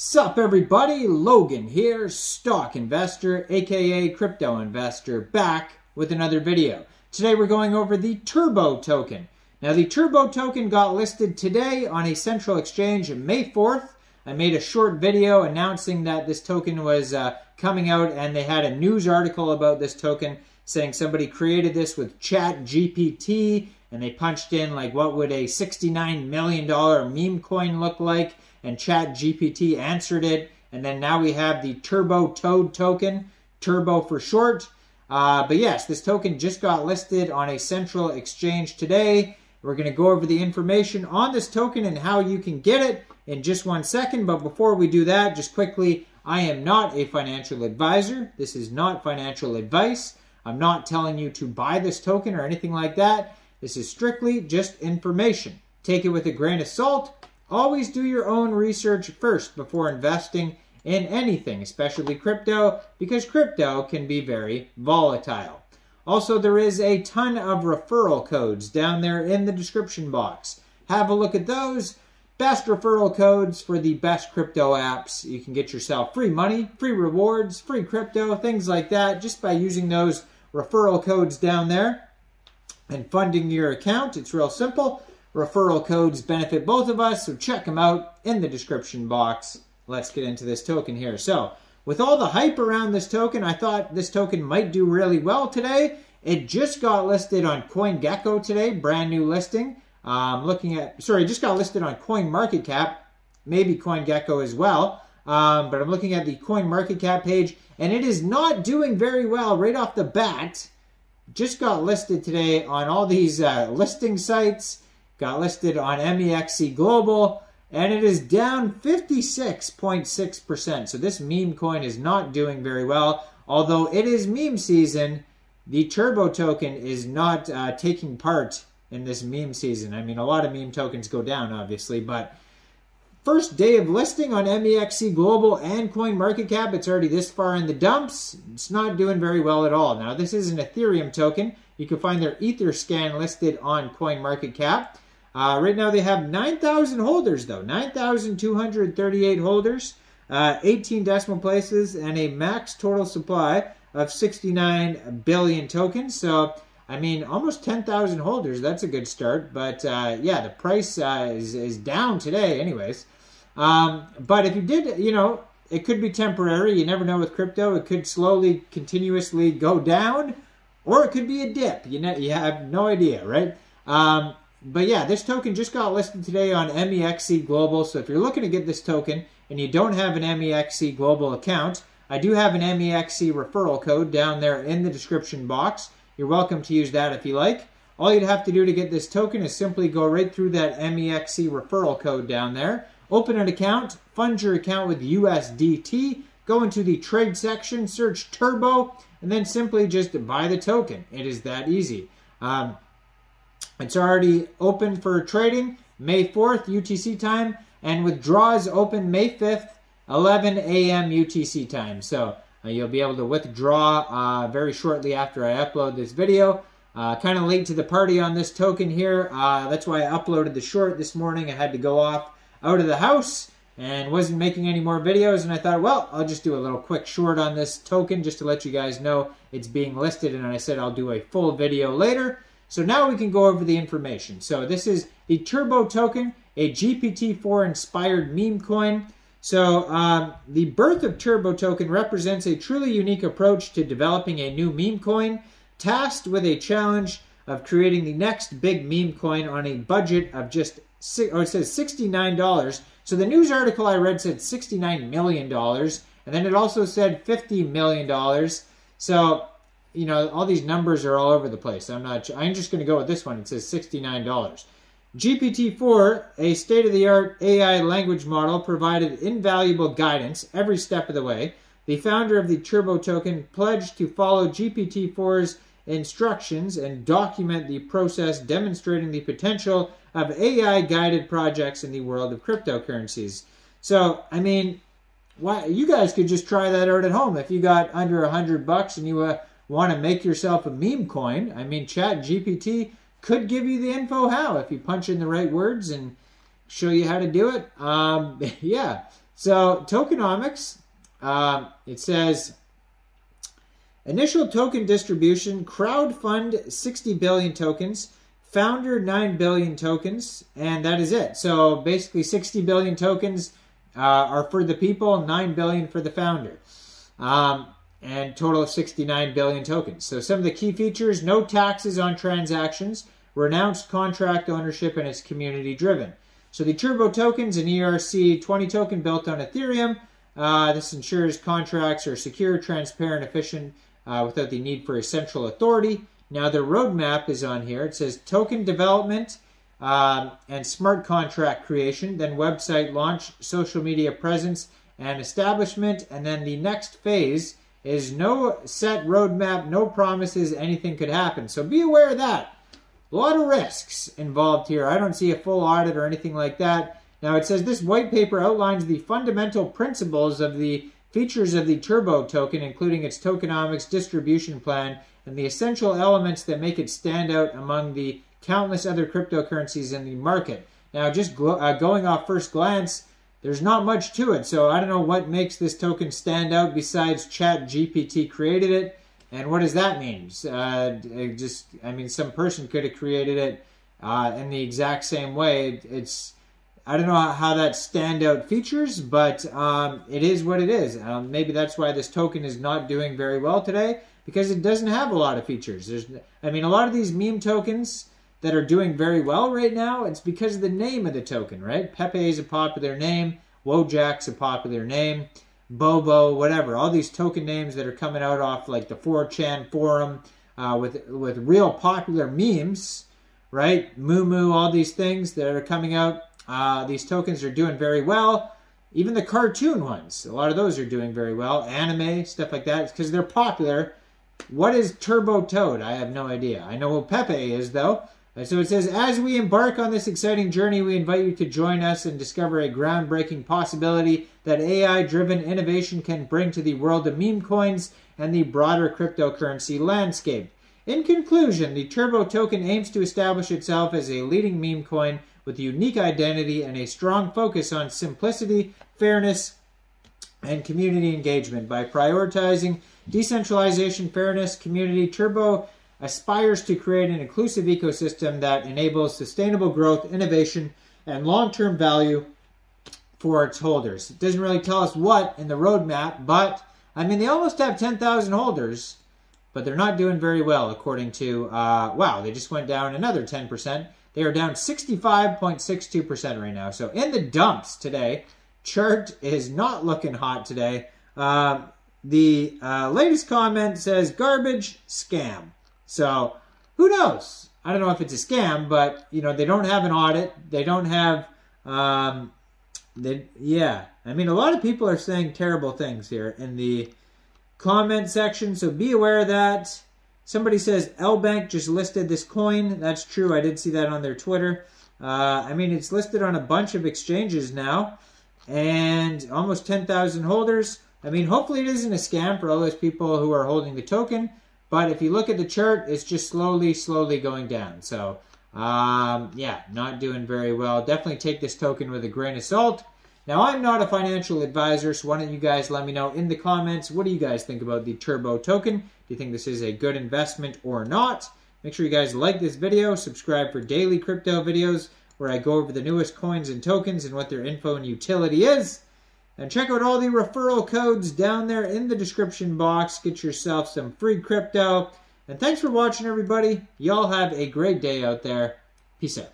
Sup everybody, Logan here, stock investor, aka crypto investor, back with another video. Today we're going over the Turbo token. Now the Turbo token got listed today on a central exchange May 4th. I made a short video announcing that this token was coming out, and they had a news article about this token saying somebody created this with Chatgpt, and they punched in like what would a $69 million meme coin look like, and Chatgpt answered it, and then now we have the Turbo Toad token, Turbo for short. But yes, this token just got listed on a central exchange today. We're going to go over the information on this token and how you can get it in just 1 second. But before we do that, just quickly, I am not a financial advisor. This is not financial advice. I'm not telling you to buy this token or anything like that. This is strictly just information. Take it with a grain of salt. Always do your own research first before investing in anything, especially crypto, because crypto can be very volatile. Also, there is a ton of referral codes down there in the description box. Have a look at those. Best referral codes for the best crypto apps. You can get yourself free money, free rewards, free crypto, things like that, just by using those referral codes down there and funding your account. It's real simple. Referral codes benefit both of us, so check them out in the description box. Let's get into this token here. So, with all the hype around this token, I thought this token might do really well today. It just got listed on CoinGecko today, brand new listing. It just got listed on CoinMarketCap, maybe CoinGecko as well. But I'm looking at the CoinMarketCap page, and it is not doing very well right off the bat. Just got listed today on all these listing sites. Got listed on Mexc Global, and it is down 56.6%. So this meme coin is not doing very well. Although it is meme season, the Turbo token is not taking part in this meme season. I mean, a lot of meme tokens go down, obviously, but first day of listing on Mexc Global and CoinMarketCap, it's already this far in the dumps. It's not doing very well at all. Now, this is an Ethereum token. You can find their Etherscan listed on CoinMarketCap. Right now they have 9,000 holders though, 9,238 holders, 18 decimal places, and a max total supply of 69 billion tokens. So, I mean, almost 10,000 holders, that's a good start. But yeah, the price is down today anyways. But if you did, it could be temporary. You never know with crypto. It could slowly, continuously go down, or it could be a dip. You have no idea, right? But yeah, this token just got listed today on Mexc Global. So if you're looking to get this token and you don't have an Mexc Global account, I do have an Mexc referral code down there in the description box. You're welcome to use that if you like. All you'd have to do to get this token is simply go right through that Mexc referral code down there, open an account, fund your account with USDT, go into the trade section, search Turbo, and then simply just buy the token. It is that easy. It's already open for trading May 4th UTC time, and withdrawals open May 5th, 11 a.m. UTC time. So you'll be able to withdraw very shortly after I upload this video. Kind of late to the party on this token here. That's why I uploaded the short this morning. I had to go out of the house and wasn't making any more videos, and I thought, well, I'll just do a little quick short on this token just to let you guys know it's being listed, and I said I'll do a full video later. So now we can go over the information. So this is the Turbo token, a GPT4 inspired meme coin. So the birth of Turbo token represents a truly unique approach to developing a new meme coin, tasked with a challenge of creating the next big meme coin on a budget of just, it says $69. So the news article I read said $69 million, and then it also said $50 million. So, all these numbers are all over the place. I'm just going to go with this one. It says $69. GPT4, a state-of-the-art AI language model, provided invaluable guidance every step of the way. The founder of the Turbo token pledged to follow GPT4's instructions and document the process, demonstrating the potential of AI-guided projects in the world of cryptocurrencies. So, I mean, you guys could just try that out at home. If you got under $100 and you want to make yourself a meme coin, I mean, Chatgpt could give you the info how if you punch in the right words and show you how to do it. Yeah, So tokenomics, it says, initial token distribution, crowdfund 60 billion tokens, founder 9 billion tokens, and that is it. So basically 60 billion tokens are for the people, 9 billion for the founder. And total of 69 billion tokens. So some of the key features: no taxes on transactions, renounced contract ownership, and it's community driven. So the Turbo token's an ERC20 token built on Ethereum. This ensures contracts are secure, transparent, efficient, without the need for a central authority. Now the roadmap is on here. It says token development and smart contract creation, then website launch, social media presence, and establishment. And then the next phase is no set roadmap, no promises, anything could happen. So be aware of that. A lot of risks involved here. I don't see a full audit or anything like that. Now it says this white paper outlines the fundamental principles of the features of the Turbo token, including its tokenomics, distribution plan, and the essential elements that make it stand out among the countless other cryptocurrencies in the market. Now just going off first glance, there's not much to it, so I don't know what makes this token stand out besides Chatgpt created it. And what does that mean? I mean, some person could have created it in the exact same way. I don't know how that standout features, but it is what it is. Maybe that's why this token is not doing very well today, because it doesn't have a lot of features. A lot of these meme tokens that are doing very well right now, it's because of the name of the token, right? Pepe is a popular name. Wojack's a popular name. Bobo, whatever. All these token names that are coming out off like the 4chan forum with real popular memes, right? Moomoo, all these things that are coming out. These tokens are doing very well. Even the cartoon ones, a lot of those are doing very well. Anime, stuff like that, because they're popular. What is Turbo Toad? I have no idea. I know what Pepe is, though. So it says, as we embark on this exciting journey, we invite you to join us and discover a groundbreaking possibility that AI-driven innovation can bring to the world of meme coins and the broader cryptocurrency landscape. In conclusion, the Turbo token aims to establish itself as a leading meme coin with a unique identity and a strong focus on simplicity, fairness, and community engagement. By prioritizing decentralization, fairness, community, Turbo aspires to create an inclusive ecosystem that enables sustainable growth, innovation, and long-term value for its holders. It doesn't really tell us what in the roadmap, but, I mean, they almost have 10,000 holders, but they're not doing very well, according to, wow, they just went down another 10%. They are down 65.62% right now. So in the dumps today. Chart is not looking hot today. The latest comment says, garbage, scam. So, who knows? I don't know if it's a scam, but, you know, they don't have an audit. They don't have, yeah. I mean, a lot of people are saying terrible things here in the comment section, so be aware of that. Somebody says, Lbank just listed this coin. That's true. I did see that on their Twitter. I mean, it's listed on a bunch of exchanges now, and almost 10,000 holders. I mean, hopefully it isn't a scam for all those people who are holding the token. But if you look at the chart, it's just slowly going down. So, yeah, not doing very well. Definitely take this token with a grain of salt. Now, I'm not a financial advisor, so why don't you guys let me know in the comments, what do you guys think about the Turbo token? Do you think this is a good investment or not? Make sure you guys like this video, subscribe for daily crypto videos where I go over the newest coins and tokens and what their info and utility is. And check out all the referral codes down there in the description box. Get yourself some free crypto. And thanks for watching, everybody. Y'all have a great day out there. Peace out.